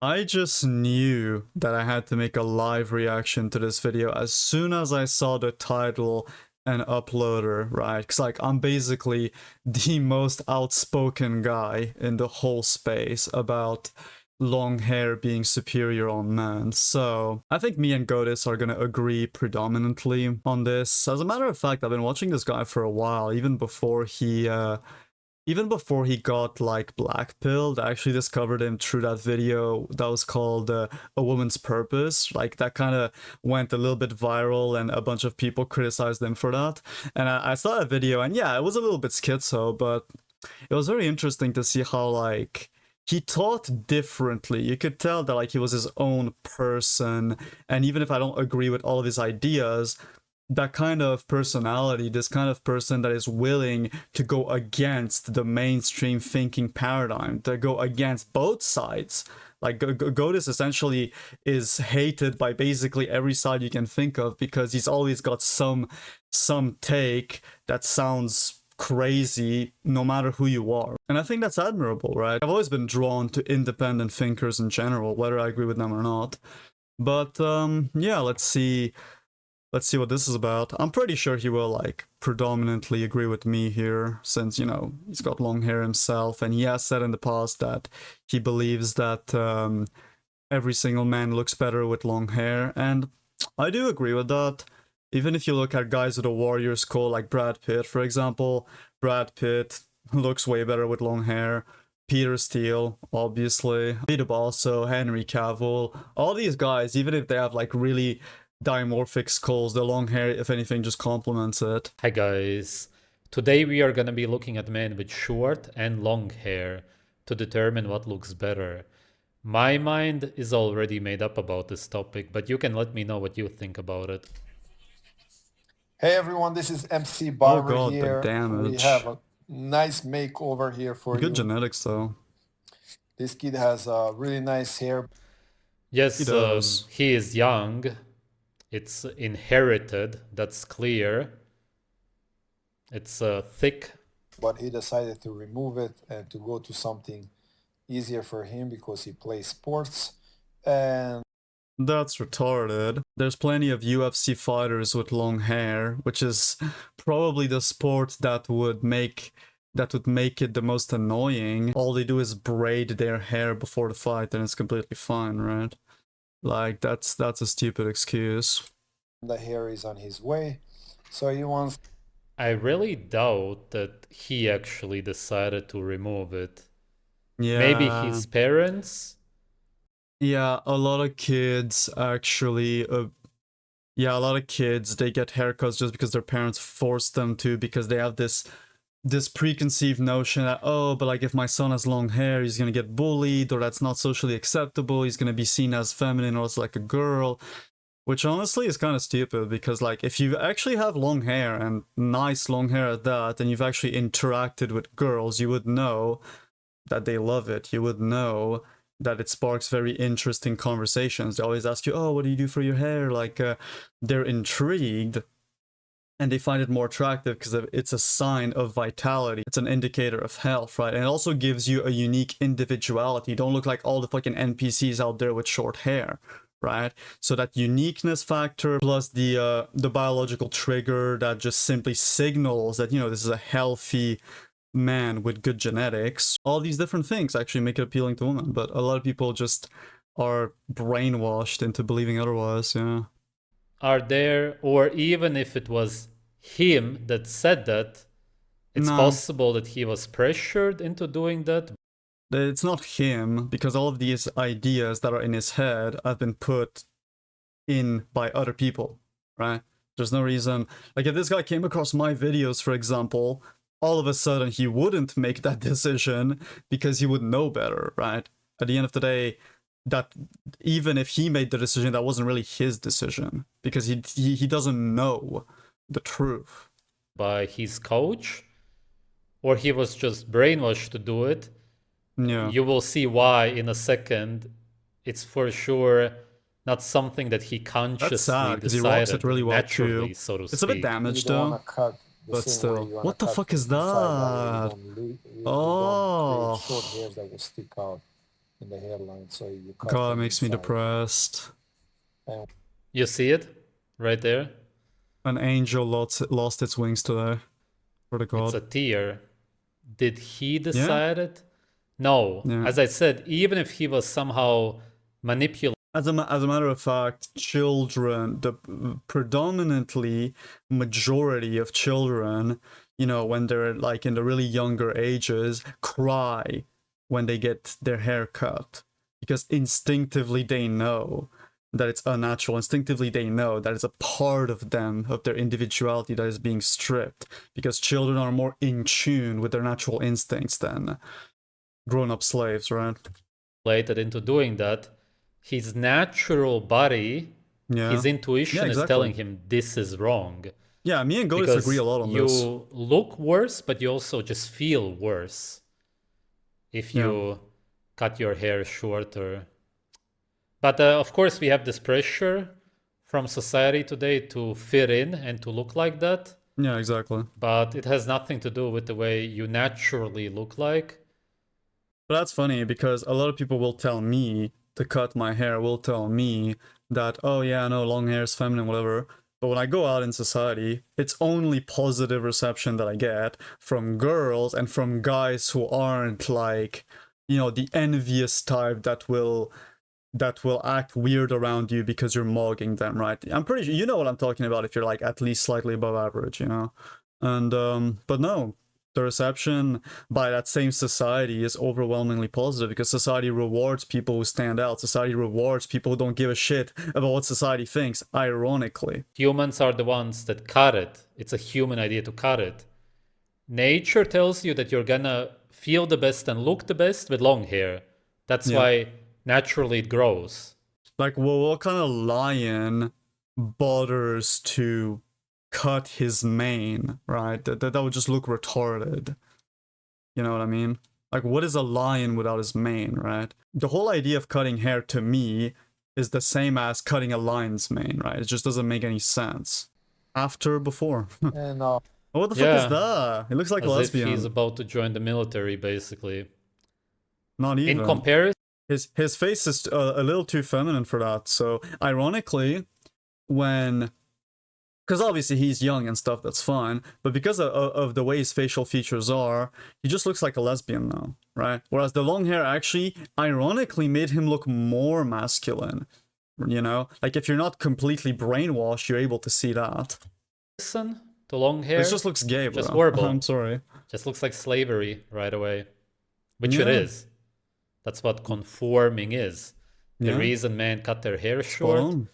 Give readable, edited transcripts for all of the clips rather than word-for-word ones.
I just knew that I had to make a live reaction to this video as soon as I saw the title and uploader, right? Because, like, I'm basically the most outspoken guy in the whole space about long hair being superior on men. So I think me and GOATIS are gonna agree predominantly on this. As a matter of fact, I've been watching this guy for a while, even before he got like blackpilled. I actually discovered him through that video that was called A Woman's Purpose. Like, that kind of went a little bit viral and a bunch of people criticized him for that. And I saw that video, and yeah, it was a little bit schizo, but it was very interesting to see how, like, he taught differently. You could tell that, like, he was his own person, and even if I don't agree with all of his ideas, that kind of personality, this kind of person that is willing to go against the mainstream thinking paradigm, to go against both sides. Like, GOATIS essentially is hated by basically every side you can think of because he's always got some take that sounds crazy no matter who you are. And I think that's admirable, right? I've always been drawn to independent thinkers in general, whether I agree with them or not. But yeah, let's see what this is about. I'm pretty sure he will, like, predominantly agree with me here, since, you know, he's got long hair himself, and he has said in the past that he believes that every single man looks better with long hair, and I do agree with that. Even if you look at guys with a warrior skull like Brad Pitt, for example, Brad Pitt looks way better with long hair. Peter Steele, obviously. Peter also, Henry Cavill. All these guys, even if they have, like, really dimorphic skulls, the long hair, if anything, just complements it. Hi guys, today we are gonna be looking at men with short and long hair to determine what looks better. My mind is already made up about this topic, but you can let me know what you think about it. Hey everyone, this is MC Barber God, here. the damage. We have a nice makeover here for Good you. genetics, though. This kid has really nice hair. Yes, He does. he is young. It's inherited, that's clear. It's thick. But he decided to remove it and to go to something easier for him because he plays sports. And that's retarded. There's plenty of UFC fighters with long hair, which is probably the sport that would make it the most annoying. All they do is braid their hair before the fight and it's completely fine, right? Like, that's a stupid excuse. The hair is on his way, so he wants... I really doubt that he actually decided to remove it. Yeah. Maybe his parents? Yeah, a lot of kids actually... yeah, a lot of kids, they get haircuts just because their parents force them to, because they have this preconceived notion that, oh, but like, if my son has long hair, he's gonna get bullied, or that's not socially acceptable, he's gonna be seen as feminine or as like a girl, which honestly is kind of stupid, because, like, if you actually have long hair, and nice long hair at that, and you've actually interacted with girls, you would know that they love it. You would know that it sparks very interesting conversations. They always ask you, oh, what do you do for your hair? Like, they're intrigued, and they find it more attractive because it's a sign of vitality. It's an indicator of health, right? And it also gives you a unique individuality. You don't look like all the fucking NPCs out there with short hair, right? So that uniqueness factor, plus the biological trigger that just simply signals that, you know, this is a healthy man with good genetics. All these different things actually make it appealing to women, but a lot of people just are brainwashed into believing otherwise, yeah. Are there, or even if it was him that said that, it's possible that he was pressured into doing that? It's not him, because all of these ideas that are in his head have been put in by other people, right? There's no reason, like, if this guy came across my videos, for example, all of a sudden he wouldn't make that decision because he would know better, right? At the end of the day, that even if he made the decision, that wasn't really his decision, because he doesn't know the truth. By his coach? Or he was just brainwashed to do it? Yeah. You will see why in a second. It's for sure not something that he consciously decided, he rocks it really well naturally, too. So to speak. It's a bit damaged, though. But still, what the fuck is that? You don't create short hairs that will stick out. in the hairline, so you cut God, it from makes me inside. depressed. And You see it right there? An angel lost its wings today. For the It's god. a tear. Did he Yeah. decide it? No. Yeah. As I said, even if he was somehow manipulated. As a matter of fact, children, the predominantly majority of children, you know, when they're like in the really younger ages, cry when they get their hair cut because instinctively they know that it's unnatural. Instinctively they know that it's a part of them, of their individuality that is being stripped, because children are more in tune with their natural instincts than grown-up slaves, right? Into doing that, his natural body, Yeah. his intuition is telling him this is wrong. Yeah, me and GOATIS agree a lot on this. You look worse, but you also just feel worse if you cut your hair shorter. But of course, we have this pressure from society today to fit in and to look like that. Yeah, exactly. But it has nothing to do with the way you naturally look like. But that's funny because a lot of people will tell me to cut my hair, will tell me that, oh yeah, no, long hair is feminine, whatever. But when I go out in society, it's only positive reception that I get from girls and from guys who aren't like, you know, the envious type that will act weird around you because you're mugging them, right? I'm pretty sure you know what I'm talking about if you're like at least slightly above average, you know? And but no, the reception by that same society is overwhelmingly positive because society rewards people who stand out. Society rewards people who don't give a shit about what society thinks, ironically. Humans are the ones that cut it. It's a human idea to cut it. Nature tells you that you're gonna feel the best and look the best with long hair. That's why naturally it grows. Like, well, what kind of lion bothers to cut his mane, right? That would just look retarded. You know what I mean? Like, what is a lion without his mane, right? The whole idea of cutting hair to me is the same as cutting a lion's mane, right? It just doesn't make any sense. After, before. and What the fuck is that? It looks like a lesbian. If he's about to join the military, basically. Not even. In comparison, his face is a little too feminine for that. So ironically, because obviously he's young and stuff, that's fine. But because of the way his facial features are, he just looks like a lesbian now, right? Whereas the long hair actually, ironically, made him look more masculine. You know, like if you're not completely brainwashed, you're able to see that. the long hair. It just looks gay, bro. Just horrible. I'm sorry. Just looks like slavery right away, which it is. That's what conforming is. The reason men cut their hair short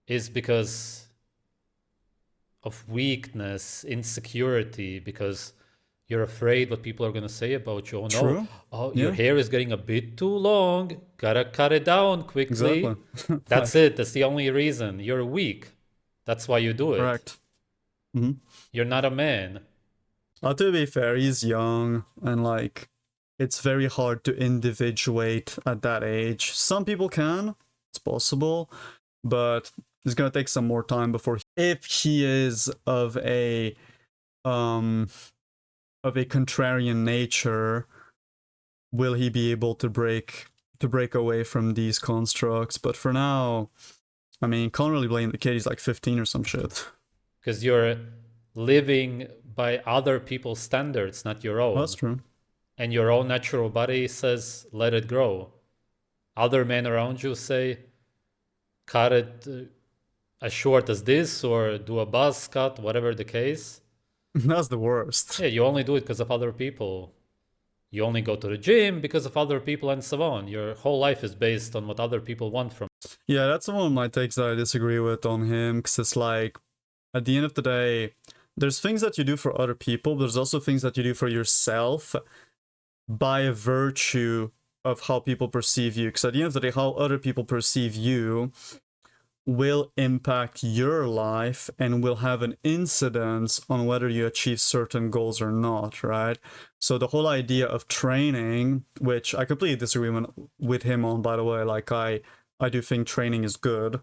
is because of weakness, insecurity, because you're afraid what people are going to say about you. Oh, no. Oh, your hair is getting a bit too long. Gotta cut it down quickly. Exactly. That's it. That's the only reason. You're weak. That's why you do it. Correct. Mm-hmm. You're not a man. To be fair, he's young and like it's very hard to individuate at that age. Some people can, it's possible, but it's gonna take some more time before, if he is of a contrarian nature, will he be able to break away from these constructs. But for now, I mean, can't really blame the kid. He's like 15 or some shit. Because you're living by other people's standards, not your own. That's true. And your own natural body says, let it grow. Other men around you say, cut it as short as this, or do a buzz cut, whatever the case. That's the worst. Yeah, you only do it because of other people. You only go to the gym because of other people and so on. Your whole life is based on what other people want from you. Yeah, that's one of my takes that I disagree with on him, because it's like, at the end of the day, there's things that you do for other people, but there's also things that you do for yourself by virtue of how people perceive you. Because at the end of the day, how other people perceive you will impact your life and will have an incidence on whether you achieve certain goals or not, right? So the whole idea of training, which I completely disagree with him on, by the way, like I do think training is good,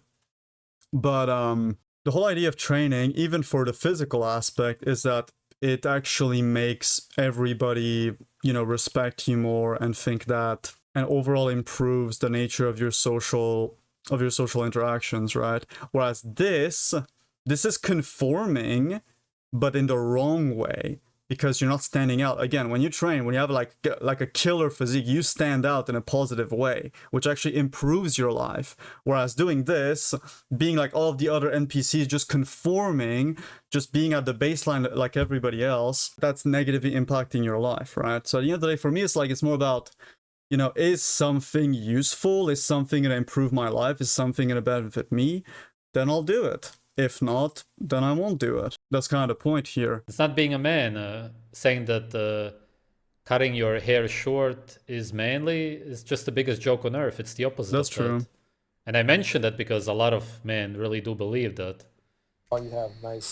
but the whole idea of training, even for the physical aspect, is that it actually makes everybody, you know, respect you more and think that and overall improves the nature of your social interactions, right? Whereas this is conforming, but in the wrong way, because you're not standing out. Again, when you train, when you have like a killer physique, you stand out in a positive way, which actually improves your life. Whereas doing this, being like all of the other NPCs, just conforming, just being at the baseline like everybody else, that's negatively impacting your life, right? So at the end of the day, for me, it's more about, you know, is something useful? Is something going to improve my life? Is something going to benefit me? Then I'll do it. If not, then I won't do it. That's kind of the point here. It's not being a man. Saying that cutting your hair short is manly is just the biggest joke on earth. It's the opposite That's of true. that. And I mentioned that because a lot of men really do believe that. Oh, you have nice,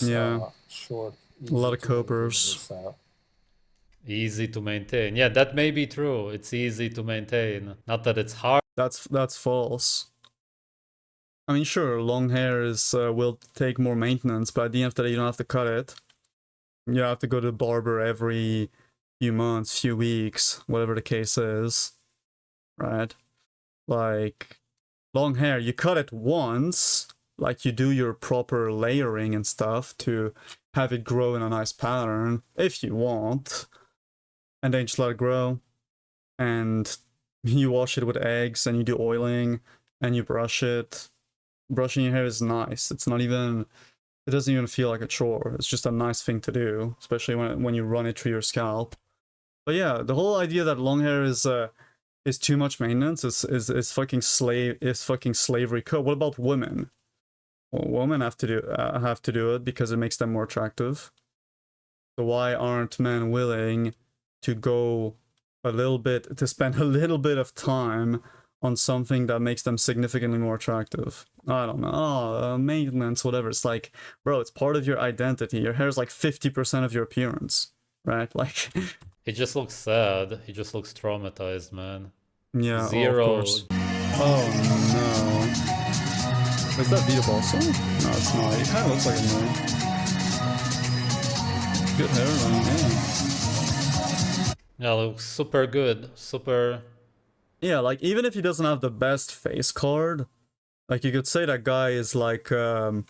short, A lot of easy to maintain copers. hairstyle. Easy to maintain. Yeah, that may be true. It's easy to maintain. Not that it's hard. That's false. I mean, sure, long hair will take more maintenance, but at the end of the day, you don't have to cut it. You have to go to the barber every few months, few weeks, whatever the case is, right? Like, long hair, you cut it once, like you do your proper layering and stuff to have it grow in a nice pattern, if you want, and then just let it grow, and you wash it with eggs, and you do oiling, and you brush it. Brushing your hair is nice. It doesn't even feel like a chore. It's just a nice thing to do, especially when you run it through your scalp. But yeah, the whole idea that long hair is too much maintenance is fucking slavery code. What about women? Well, women have to do it because it makes them more attractive. So why aren't men willing to spend a little bit of time on something that makes them significantly more attractive? I don't know. Maintenance, whatever. It's like, bro, it's part of your identity. Your hair is like 50% of your appearance, right? Like, He just looks sad. He just looks traumatized, man. yeah, Zero. Oh, of course. Oh no. Is that beat up also? No, it's not. It kind of looks like a man. Good hairline, yeah. Yeah, looks super good. Super. Yeah, like even if he doesn't have the best face card, like you could say that guy is like a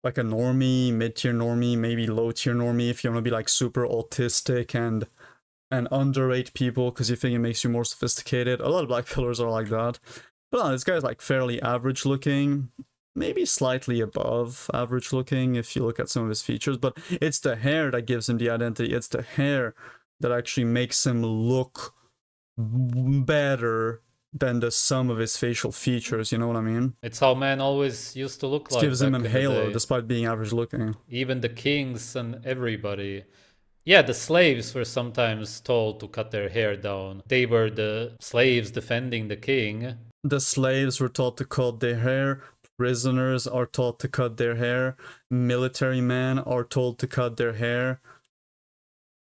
normie, mid-tier normie, maybe low-tier normie if you want to be like super autistic and underrate people because you think it makes you more sophisticated. A lot of black pillars are like that. But this guy's like fairly average looking, maybe slightly above average looking if you look at some of his features, but it's the hair that gives him the identity. It's the hair that actually makes him look better than the sum of his facial features, you know what I mean? It's how men always used to look It like. gives him back a in the halo day. despite being average looking. Even the kings and everybody. Yeah, the slaves were sometimes told to cut their hair down. They were the slaves defending the king. The slaves were taught to cut their hair. Prisoners are taught to cut their hair. Military men are told to cut their hair.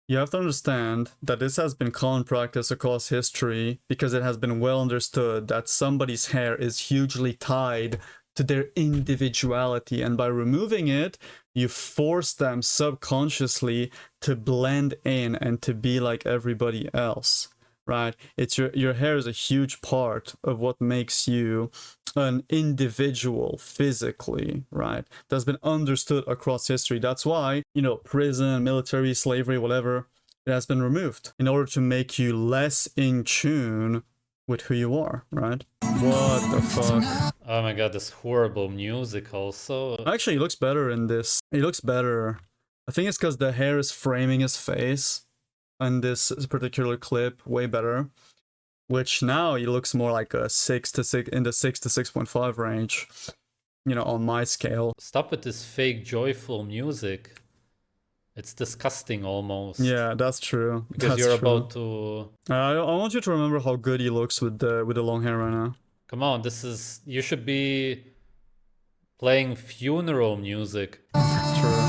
You have to understand that this has been common practice across history because it has been well understood that somebody's hair is hugely tied to their individuality, and by removing it, you force them subconsciously to blend in and to be like everybody else, right? It's your hair is a huge part of what makes you an individual physically, right? That's been understood across history. That's why, you know, prison, military, slavery, whatever, it has been removed in order to make you less in tune with who you are, right? What the fuck? Oh my god, this horrible music also. Actually, he looks better in this. He looks better. I think it's because the hair is framing his face in this particular clip way better. Which now he looks more like a 6 to 6 in the 6 to 6.5 range, you know, on my scale. Stop with this fake joyful music. It's disgusting almost. Yeah, that's true. Because that's you're true. about to. I want you to remember how good he looks with the long hair right now. Come on, you should be playing funeral music. True.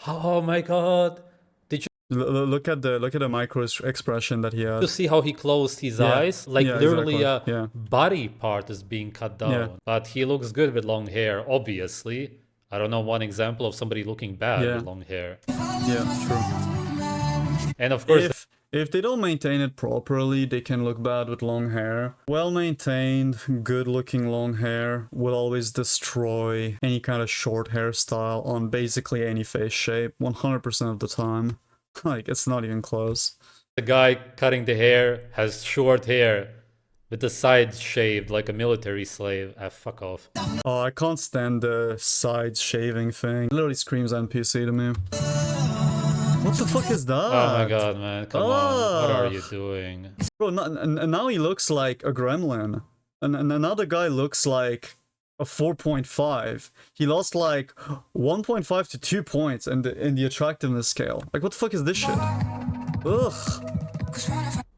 Oh my god. Look at the micro expression that he had. You see how he closed his eyes? Like literally exactly. a body part is being cut down. But he looks good with long hair, obviously. I don't know one example of somebody looking bad with long hair. Yeah, true. And of course, If they don't maintain it properly, they can look bad with long hair. Well-maintained, good-looking long hair will always destroy any kind of short hairstyle on basically any face shape, 100% of the time. Like, it's not even close. The guy cutting the hair has short hair with the sides shaved like a military slave. Ah, fuck off. Oh, I can't stand the sides shaving thing. It literally screams NPC to me. What the fuck is that? Oh my god, man, come on. What are Ugh. you doing? Bro, and now he looks like a gremlin. And another guy looks like a 4.5. He lost like 1.5 to 2 points in the attractiveness scale. Like, what the fuck is this shit? Ugh.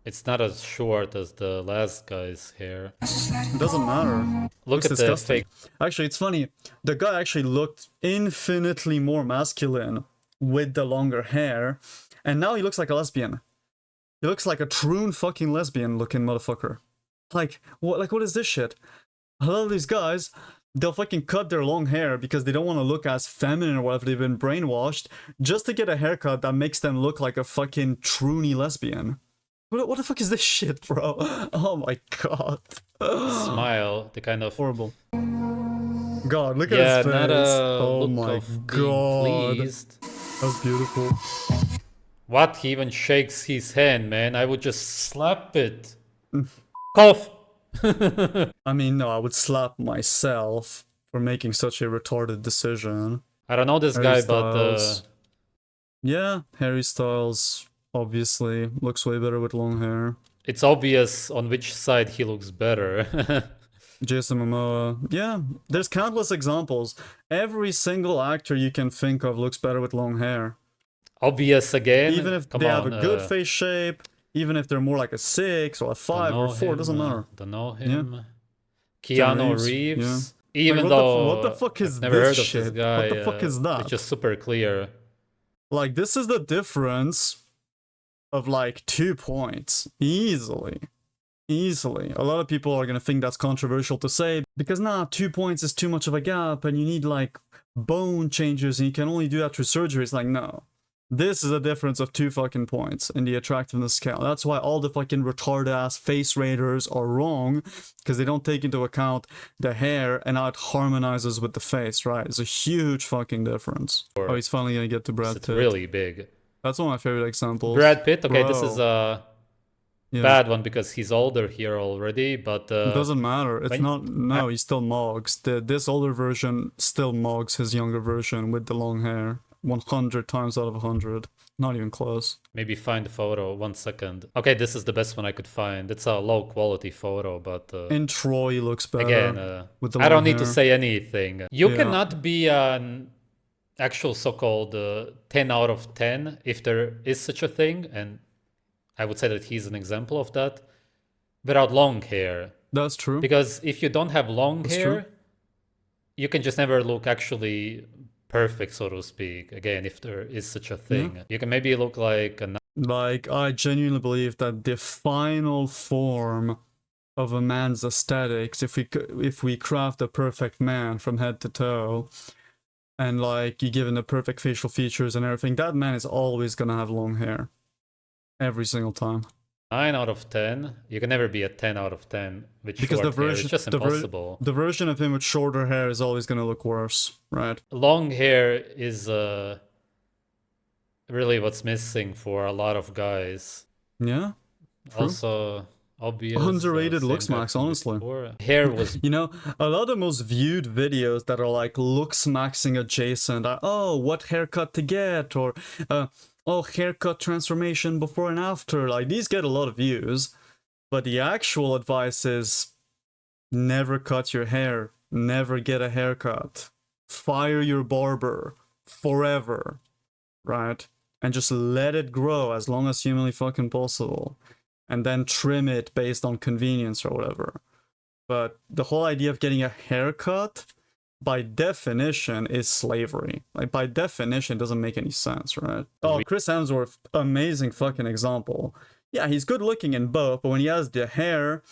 It's not as short as the last guy's hair. It doesn't matter. Look It's at the disgusting. fake. Actually, it's funny. The guy actually looked infinitely more masculine with the longer hair, and now he looks like a lesbian. He looks like a true fucking lesbian looking motherfucker. Like what is this shit? A lot of these guys, they'll fucking cut their long hair because they don't want to look as feminine or whatever. They've been brainwashed just to get a haircut that makes them look like a fucking truly lesbian. What the fuck is this shit, bro? Oh my god. Smile, the kind of Horrible. God, look at yeah, his face. not a Oh look my of god. being pleased. That's beautiful. What? He even shakes his hand, man. I would just slap it. Cough. I mean, no, I would slap myself for making such a retarded decision. I don't know this guy, but Hairstyles. Yeah, Harry Styles obviously looks way better with long hair. it's obvious on which side he looks better. Jason Momoa. Yeah, there's countless examples. Every single actor you can think of looks better with long hair. Obvious again. Even if Come they on, have a good face shape, even if they're more like a 6 or a 5 or a 4, doesn't matter. Don't know him. Keanu Keanu Reeves, Reeves. yeah. Even Like, though what the fuck is I've never this heard of shit? this guy. What the fuck is that? It's just super clear. Like, this is the difference of like 2 points. Easily. Easily. A lot of people are gonna think that's controversial to say because 2 points is too much of a gap and you need like bone changes and you can only do that through surgery. It's like, no. This is a difference of 2 fucking points in the attractiveness scale. That's why all the fucking retarded ass face raters are wrong, because they don't take into account the hair and how it harmonizes with the face, right? It's a huge fucking difference. Oh, he's finally gonna get to Brad It's Pitt. really big. That's one of my favorite examples. Brad Pitt. Okay, this Bro. is a Yeah. bad one because he's older here already. But It doesn't matter. It's when- not. No, he still mogs. This older version still mogs his younger version with the long hair. 100 times out of 100. Not even close. maybe find the photo. 1 second. Okay, this is the best one I could find. It's a low quality photo, but In Troy looks better. again, with the I don't long need to hair. say anything. You Yeah. cannot be an actual so-called 10 out of 10 if there is such a thing, and I would say that he's an example of that, without long hair. That's true. Because if you don't have long That's hair, true. you can just never look actually perfect, so to speak. Again, if there is such a thing. You can maybe look like a Like, I genuinely believe that the final form of a man's aesthetics, if we craft a perfect man from head to toe, and like you give him the perfect facial features and everything, that man is always gonna have long hair. Every single time. 9 out of 10. You can never be a 10 out of 10 with Because short the hair. version It's just impossible. the version of him with shorter hair is always gonna look worse, right? Long hair is really what's missing for a lot of guys. Yeah. True. Also, obvious. Underrated same looks guy max, from honestly. before. Hair was You know, a lot of the most viewed videos that are like looksmaxxing adjacent are, oh, what haircut to get, or oh, haircut transformation before and after. Like, these get a lot of views, but the actual advice is never cut your hair, never get a haircut, fire your barber forever, right? And just let it grow as long as humanly fucking possible, and then trim it based on convenience or whatever. But the whole idea of getting a haircut, by definition, is slavery. Like, by definition, it doesn't make any sense, right? Oh, Chris Hemsworth, amazing fucking example. Yeah, he's good looking in both, but when he has the hair,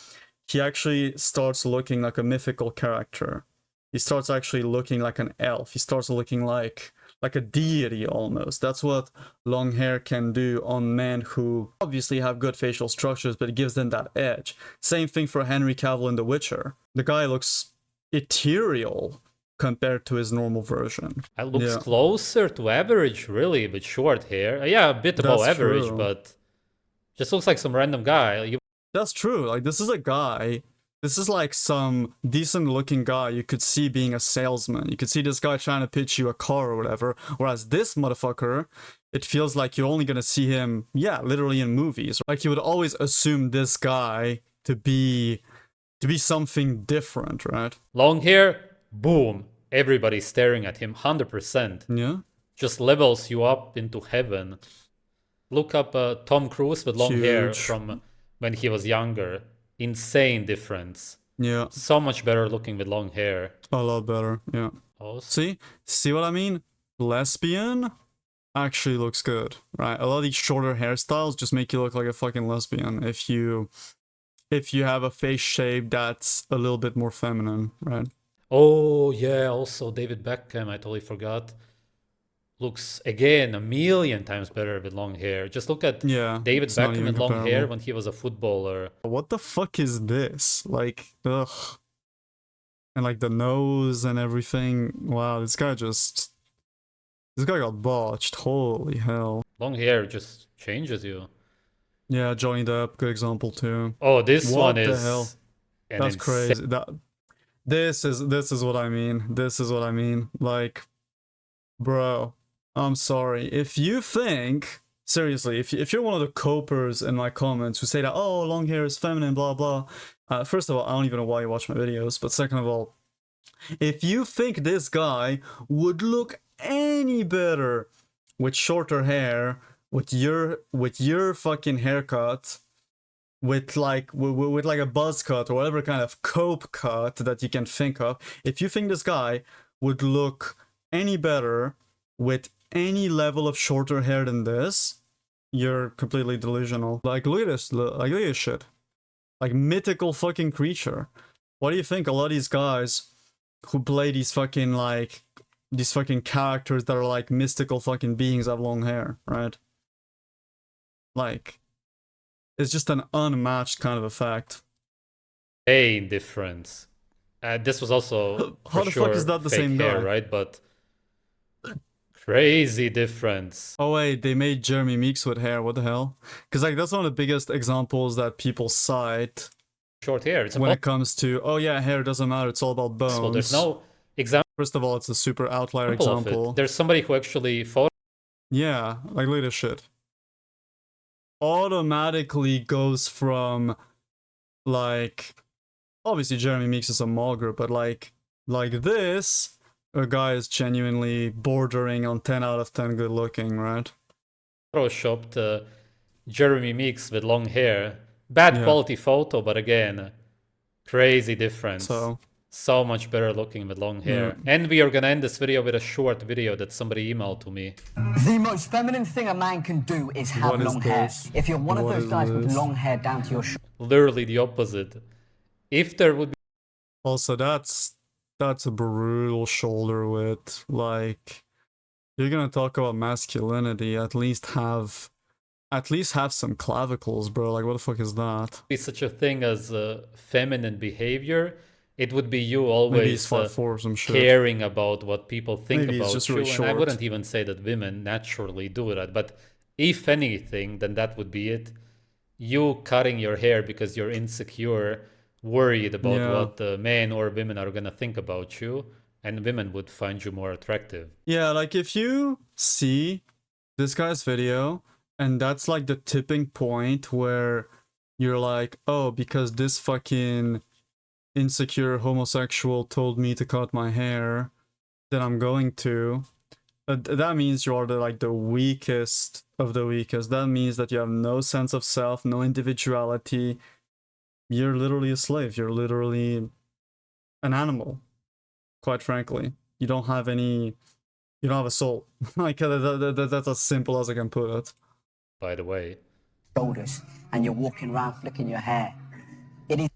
he actually starts looking like a mythical character. He starts actually looking like an elf. He starts looking like like a deity almost. That's what long hair can do on men who obviously have good facial structures, but it gives them that edge. Same thing for Henry Cavill in The Witcher. The guy looks ethereal compared to his normal version. It looks closer to average, really, with short hair. Yeah, a bit above That's average, true. but just looks like some random guy. That's true. Like, this is a guy. This is like some decent looking guy you could see being a salesman. You could see this guy trying to pitch you a car or whatever. Whereas this motherfucker, it feels like you're only gonna see him, yeah, literally in movies. Like, you would always assume this guy to be something different, right? Long hair, boom. Everybody's staring at him, 100%. Yeah. Just levels you up into heaven. Look up Tom Cruise with long hair from when he was younger. Insane difference. Yeah. So much better looking with long hair. A lot better, yeah. Also, See what I mean? Lesbian actually looks good, right? A lot of these shorter hairstyles just make you look like a fucking lesbian if you have a face shape that's a little bit more feminine, right? oh yeah, also David Beckham, I totally forgot. Looks again a million times better with long hair. Just look at David it's not Beckham even with long hair comparable. when he was a footballer. What the fuck is this? Like, ugh. And like the nose and everything. Wow, this guy got botched. Holy hell. Long hair just changes you. Yeah, Johnny Depp, good example too. Oh, this What one the is hell? an That's insane- crazy. This is what I mean. This is what I mean. Like, bro, I'm sorry. If you think seriously, if you're one of the copers in my comments who say that, oh, long hair is feminine, blah blah. First of all, I don't even know why you watch my videos. But second of all, if you think this guy would look any better with shorter hair, with your fucking haircut, with like a buzz cut or whatever kind of cope cut that you can think of, if you think this guy would look any better with any level of shorter hair than this, you're completely delusional. Like, look at this, like, look at this shit. Like, mythical fucking creature. What do you think a lot of these guys who play these fucking characters that are like mystical fucking beings have long hair, right? Like, it's just an unmatched kind of effect. Insane difference. This was also how the fuck is that the same hair, guy, right? But crazy difference. Oh wait, they made Jeremy Meeks with hair. What the hell? Because like that's one of the biggest examples that people cite Short hair. It's when it comes to, oh yeah, hair doesn't matter. It's all about bones. so there's no example. First of all, it's a super outlier example. There's somebody who actually Yeah, like look at this shit. Automatically goes from like, obviously Jeremy Meeks is a mogger, but like this, a guy is genuinely bordering on 10 out of 10 good looking, right? photoshopped Jeremy Meeks with long hair. Bad quality photo, but again, crazy difference. So much better looking with long hair. And we are gonna end this video with a short video that somebody emailed to me. The most feminine thing a man can do is have long hair. If you're one of those guys with long hair down to your literally the opposite. If there would be also, that's a brutal shoulder width. Like, you're gonna talk about masculinity, at least have some clavicles, bro. Like, what the fuck is that? Be such a thing as feminine behavior, it would be you always caring about what people think about you. And I wouldn't even say that women naturally do that, but if anything, then that would be it. You cutting your hair because you're insecure, worried about what the men or women are gonna think about you, and women would find you more attractive. Yeah, like if you see this guy's video and that's like the tipping point where you're like, oh, because this fucking insecure homosexual told me to cut my hair, then I'm going to. That means you are the weakest of the weakest. That means that you have no sense of self, no individuality. You're literally a slave. You're literally an animal, quite frankly. You don't have a soul. Like, that's as simple as I can put it. By the way. Shoulders, and you're walking around flicking your hair.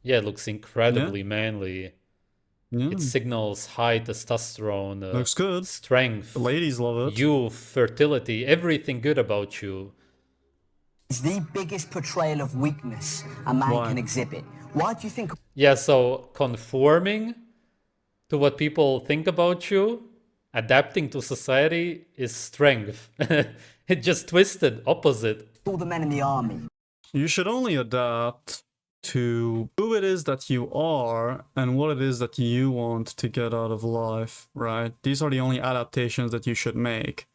Yeah, it looks incredibly manly. Yeah. It signals high testosterone, Looks good. strength, The ladies love it. youth, fertility, everything good about you. It's the biggest portrayal of weakness a man can exhibit. Why do you think? Yeah, so conforming to what people think about you, adapting to society is strength. It just twisted, opposite. All the men in the army. You should only adapt to who it is that you are and what it is that you want to get out of life, right? These are the only adaptations that you should make.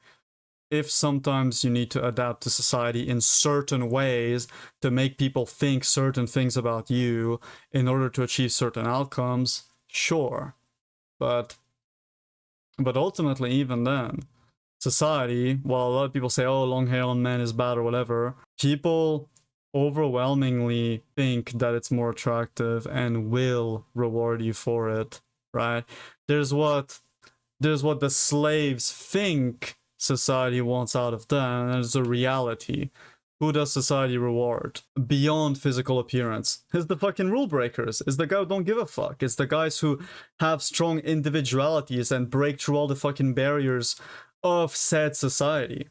If sometimes you need to adapt to society in certain ways to make people think certain things about you in order to achieve certain outcomes, sure. But ultimately, even then, society, while a lot of people say, oh, long hair on men is bad or whatever, people overwhelmingly think that it's more attractive and will reward you for it, right? There's what the slaves think society wants out of them, and there's a reality. Who does society reward beyond physical appearance? It's the fucking rule breakers. It's the guy who don't give a fuck. It's the guys who have strong individualities and break through all the fucking barriers of said society,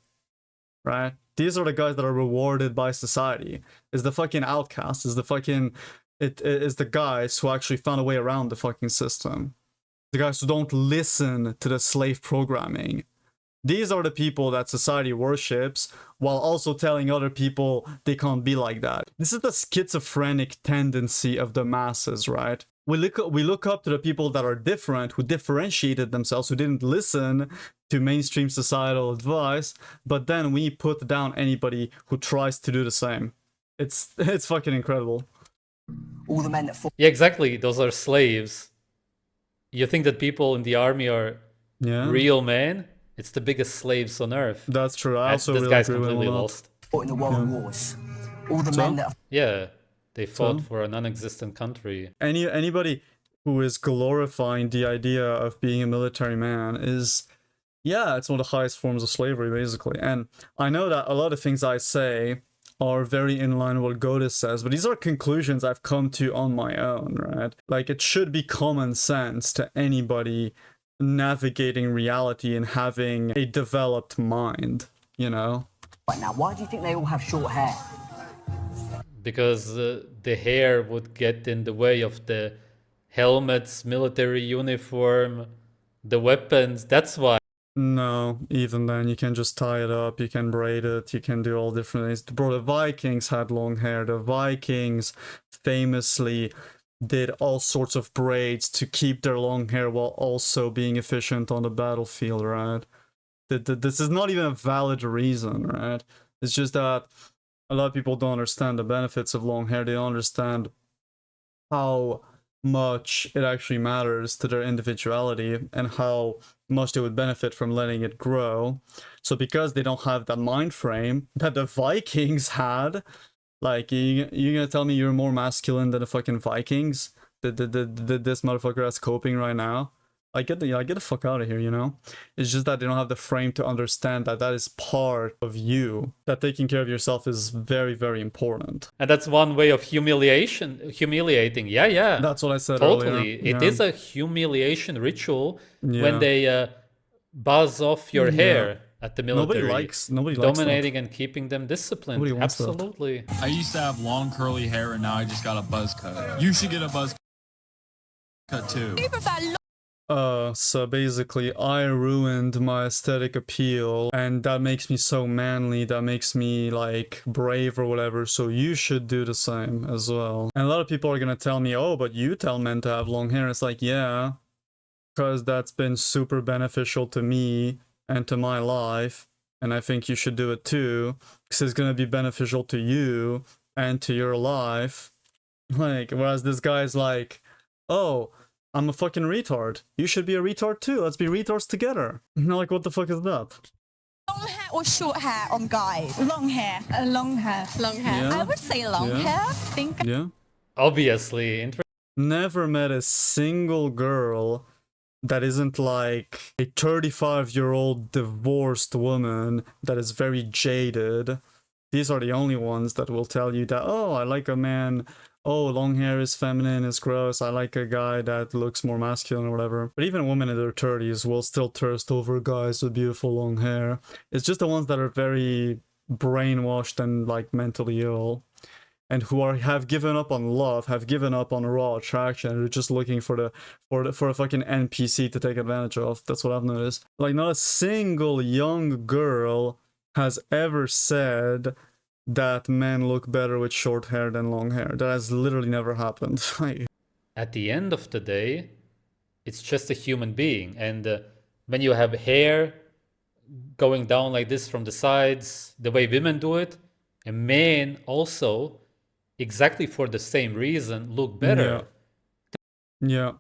right? These are the guys that are rewarded by society. It's the fucking outcasts. It's the fucking... It is the guys who actually found a way around the fucking system. The guys who don't listen to the slave programming. These are the people that society worships while also telling other people they can't be like that. This is the schizophrenic tendency of the masses, right? We look up to the people that are different, who differentiated themselves, who didn't listen to mainstream societal advice, but then we put down anybody who tries to do the same. It's fucking incredible. All the men that fought. Yeah, exactly. Those are slaves. You think that people in the army are real men? It's the biggest slaves on earth. That's true. I also this really guy's agree with completely him on that. lost. Fought in the world wars. All the men that. Yeah, they fought for a non-existent country. Anybody who is glorifying the idea of being a military man is, yeah, it's one of the highest forms of slavery, basically. And I know that a lot of things I say are very in line with what GOATIS says, but these are conclusions I've come to on my own, right? Like, it should be common sense to anybody navigating reality and having a developed mind, you know? Right now, why do you think they all have short hair? Because the hair would get in the way of the helmets, military uniform, the weapons. That's why. No, even then, you can just tie it up, you can braid it, you can do all different things. Bro, the Vikings had long hair. The Vikings famously did all sorts of braids to keep their long hair while also being efficient on the battlefield, right? This is not even a valid reason, right? It's just that a lot of people don't understand the benefits of long hair. They don't understand how much it actually matters to their individuality and how much they would benefit from letting it grow. So because they don't have that mind frame that the Vikings had, like, you're gonna tell me you're more masculine than the fucking Vikings? This motherfucker that's coping right now? Get the fuck out of here, you know? It's just that they don't have the frame to understand that that is part of you. That taking care of yourself is very, very important. And that's one way of humiliating. Yeah. That's what I said totally. earlier. It is a humiliation ritual when they buzz off your hair at the military. Nobody likes dominating that. and keeping them disciplined. Nobody wants Absolutely. I used to have long curly hair and now I just got a buzz cut. You should get a buzz cut too. So basically I ruined my aesthetic appeal and that makes me so manly, that makes me like brave or whatever, so you should do the same as well. And a lot of people are gonna tell me, oh, but you tell men to have long hair. It's like, yeah, because that's been super beneficial to me and to my life, and I think you should do it too, because it's gonna be beneficial to you and to your life. Like, whereas this guy's like, oh, I'm a fucking retard. You should be a retard too. Let's be retards together. Like, what the fuck is that? Long hair or short hair on guys? Long hair. Long hair. Long hair. Yeah. I would say long hair. Yeah. Obviously. Never met a single girl that isn't like a 35-year-old divorced woman that is very jaded. These are the only ones that will tell you that, oh, I like a man oh, long hair is feminine, it's gross, I like a guy that looks more masculine or whatever. But even women in their 30s will still thirst over guys with beautiful long hair. It's just the ones that are very brainwashed and like mentally ill, and who have given up on love, have given up on raw attraction, and are just looking for a fucking NPC to take advantage of. That's what I've noticed. Like, not a single young girl has ever said that men look better with short hair than long hair. That has literally never happened. At the end of the day, it's just a human being, and when you have hair going down like this from the sides, the way women do it, and men also, exactly for the same reason, look better. Yeah.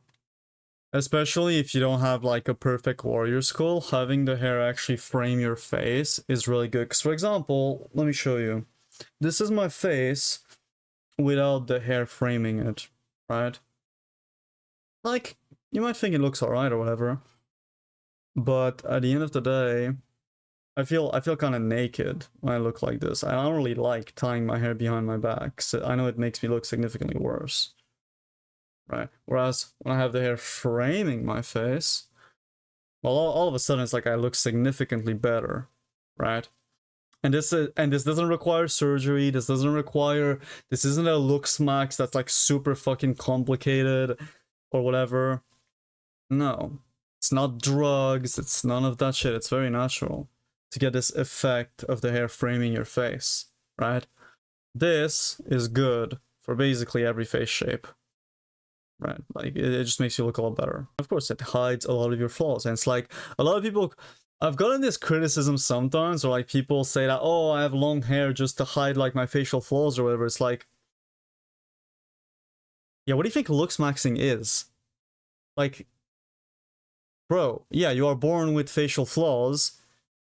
Especially if you don't have like a perfect warrior skull, having the hair actually frame your face is really good. Because, for example, let me show you. This is my face without the hair framing it, right? Like, you might think it looks alright or whatever, but at the end of the day, I feel kind of naked when I look like this. I don't really like tying my hair behind my back, so I know it makes me look significantly worse, right? Whereas when I have the hair framing my face, well, all of a sudden it's like I look significantly better, right? And this doesn't require surgery. This isn't a looksmaxx that's like super fucking complicated or whatever. No, it's not drugs. It's none of that shit. It's very natural to get this effect of the hair framing your face, right? This is good for basically every face shape, right? Like, it just makes you look a lot better. Of course, it hides a lot of your flaws, and it's like a lot of people. I've gotten this criticism sometimes, or like people say that, oh, I have long hair just to hide like my facial flaws or whatever. It's like, yeah, what do you think looksmaxxing is? Like, bro, yeah, you are born with facial flaws.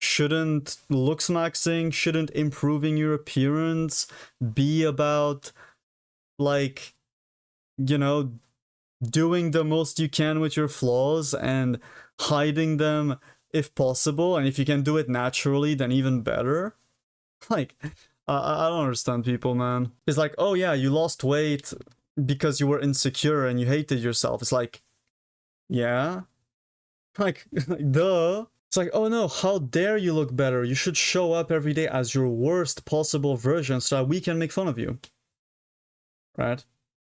Shouldn't looksmaxxing, shouldn't improving your appearance be about, like, you know, doing the most you can with your flaws and hiding them if possible? And if you can do it naturally, then even better. Like, I don't understand people, man. It's like, oh yeah, you lost weight because you were insecure and you hated yourself. It's like, yeah, like duh. It's like, oh no, how dare you look better? You should show up every day as your worst possible version so that we can make fun of you, right?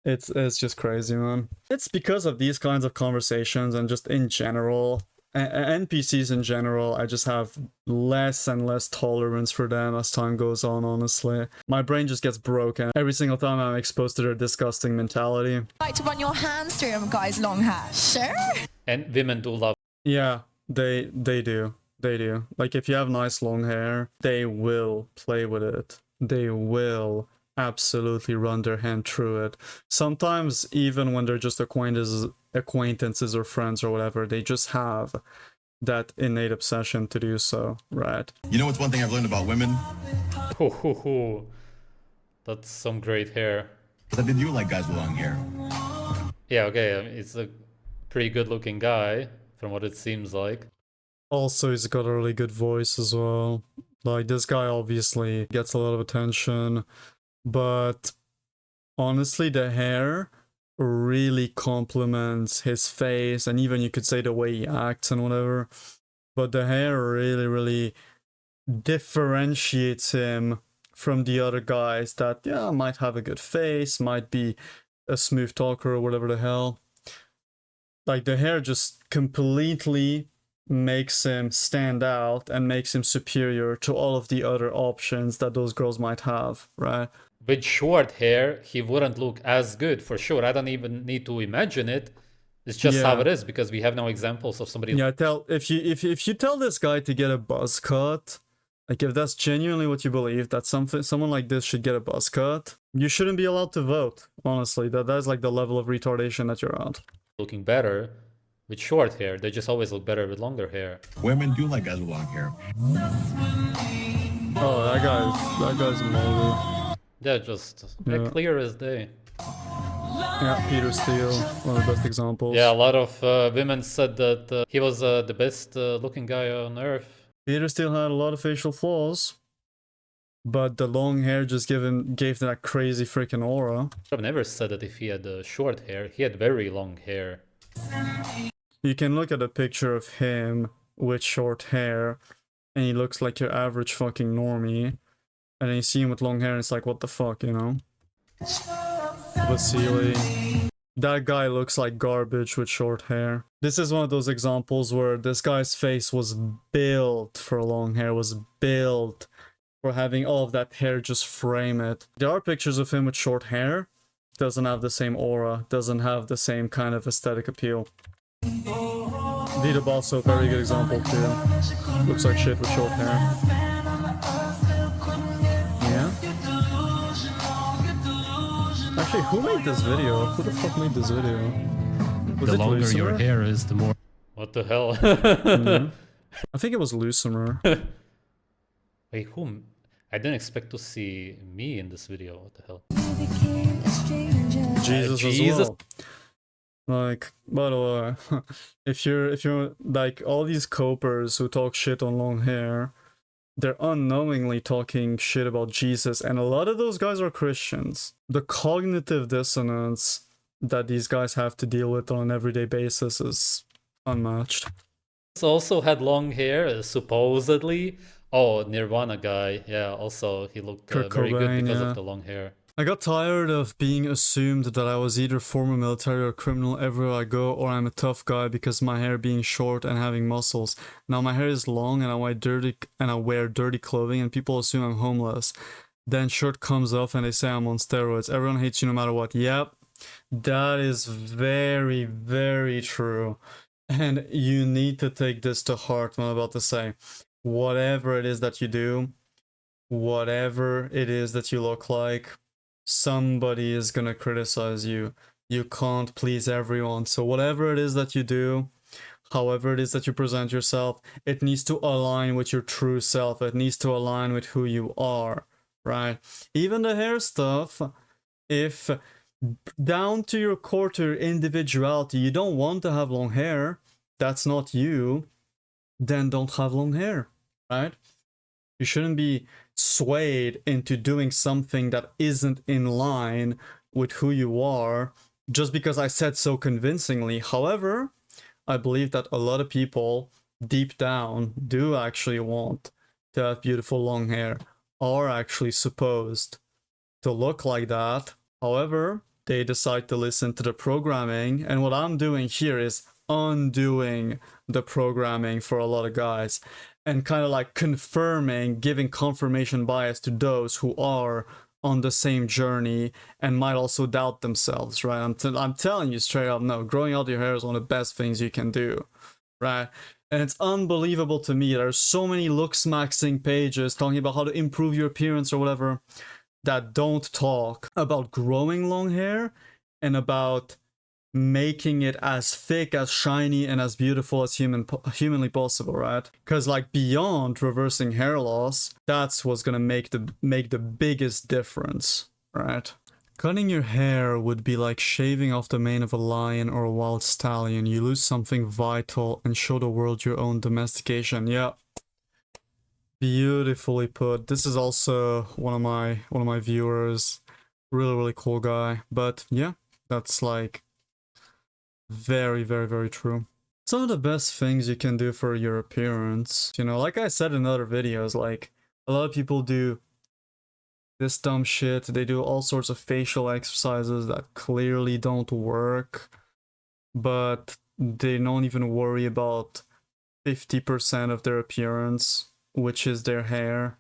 It's just crazy, man. It's because of these kinds of conversations and just in general, NPCs in general, I just have less and less tolerance for them as time goes on, honestly. My brain just gets broken every single time I'm exposed to their disgusting mentality. Like to run your hands through a guy's long hair? Sure. And women do love. Yeah, they do. They do. Like, if you have nice long hair, they will play with it. They will absolutely run their hand through it. Sometimes even when they're just acquaintances or friends or whatever, they just have that innate obsession to do so, right? You know what's one thing I've learned about women? That's some great hair. That they do like guys with long hair. Yeah, okay, it's a pretty good looking guy from what it seems like. Also, he's got a really good voice as well. Like, this guy obviously gets a lot of attention, but honestly, the hair really complements his face, and even you could say the way he acts and whatever. But the hair really differentiates him from the other guys that, yeah, might have a good face, might be a smooth talker or whatever the hell. Like, the hair just completely makes him stand out and makes him superior to all of the other options that those girls might have, right? With short hair, he wouldn't look as good, for sure. I don't even need to imagine it. It's just how it is, because we have no examples of somebody. Yeah, if you tell this guy to get a buzz cut, like, if that's genuinely what you believe, that someone like this should get a buzz cut, you shouldn't be allowed to vote. Honestly, that's like the level of retardation that you're at. Looking better with short hair. They just always look better with longer hair. Women do like guys with long hair. Oh, that guy's moldy. They're just clear as day. Yeah, Peter Steele, one of the best examples. Yeah, a lot of women said that he was the best looking guy on earth. Peter Steele had a lot of facial flaws. but the long hair just gave them that crazy freaking aura. I've never said that if he had short hair. He had very long hair. You can look at a picture of him with short hair, and he looks like your average fucking normie. And then you see him with long hair, and it's like, what the fuck, you know? Vasily. That guy looks like garbage with short hair. This is one of those examples where this guy's face was built for long hair, was built for having all of that hair just frame it. There are pictures of him with short hair. Doesn't have the same aura, doesn't have the same kind of aesthetic appeal. Vito Basso, very good example too. Looks like shit with short hair. Yeah. Actually, who made this video? Who the fuck made this video? Was The it longer Lucimer? your hair is, the more... What the hell? I think it was Lucimer. Wait, whom? I didn't expect to see me in this video. What the hell? Jesus as well. Like, by the way, if you're like all these copers who talk shit on long hair, they're unknowingly talking shit about Jesus, and a lot of those guys are Christians. The cognitive dissonance that these guys have to deal with on an everyday basis is unmatched. He also had long hair, supposedly. Oh, Nirvana guy. Yeah, also he looked very good because of the long hair. I got tired of being assumed that I was either former military or criminal everywhere I go, or I'm a tough guy because my hair being short and having muscles. Now my hair is long and I wear dirty clothing, and people assume I'm homeless. Then shirt comes off and they say I'm on steroids. Everyone hates you no matter what. Yep, that is very, very true. And you need to take this to heart, what I'm about to say. Whatever it is that you do, whatever it is that you look like, somebody is gonna criticize you. You can't please everyone. So whatever it is that you do, however it is that you present yourself, it needs to align with your true self. It needs to align with who you are, right? Even the hair stuff, if down to your core, to your individuality, you don't want to have long hair, that's not you, then don't have long hair, right? You shouldn't be swayed into doing something that isn't in line with who you are just because I said so convincingly. However, I believe that a lot of people deep down do actually want to have beautiful long hair, are actually supposed to look like that. However, they decide to listen to the programming, and what I'm doing here is undoing the programming for a lot of guys and kind of like confirming, giving confirmation bias to those who are on the same journey and might also doubt themselves, right? I'm telling you straight up, no, growing out your hair is one of the best things you can do, right? And it's unbelievable to me. There's so many looksmaxxing pages talking about how to improve your appearance or whatever that don't talk about growing long hair and about making it as thick, as shiny, and as beautiful as humanly possible, right? Because like beyond reversing hair loss, that's what's gonna make the biggest difference, right? Cutting your hair would be like shaving off the mane of a lion or a wild stallion. You lose something vital and show the world your own domestication. Yeah. Beautifully put. This is also one of my viewers. Really cool guy. But yeah, that's like very, very, very true. Some of the best things you can do for your appearance, you know, like I said in other videos, like a lot of people do this dumb shit. They do all sorts of facial exercises that clearly don't work, but they don't even worry about 50% of their appearance, which is their hair,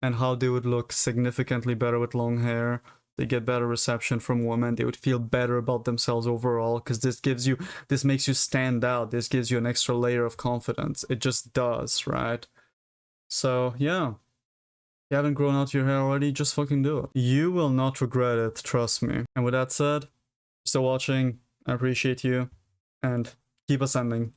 and how they would look significantly better with long hair. They get better reception from women. They would feel better about themselves overall, because this makes you stand out. This gives you an extra layer of confidence. It just does, right? So yeah, if you haven't grown out your hair already, just fucking do it. You will not regret it, trust me. And with that said, still watching, I appreciate you, and keep ascending.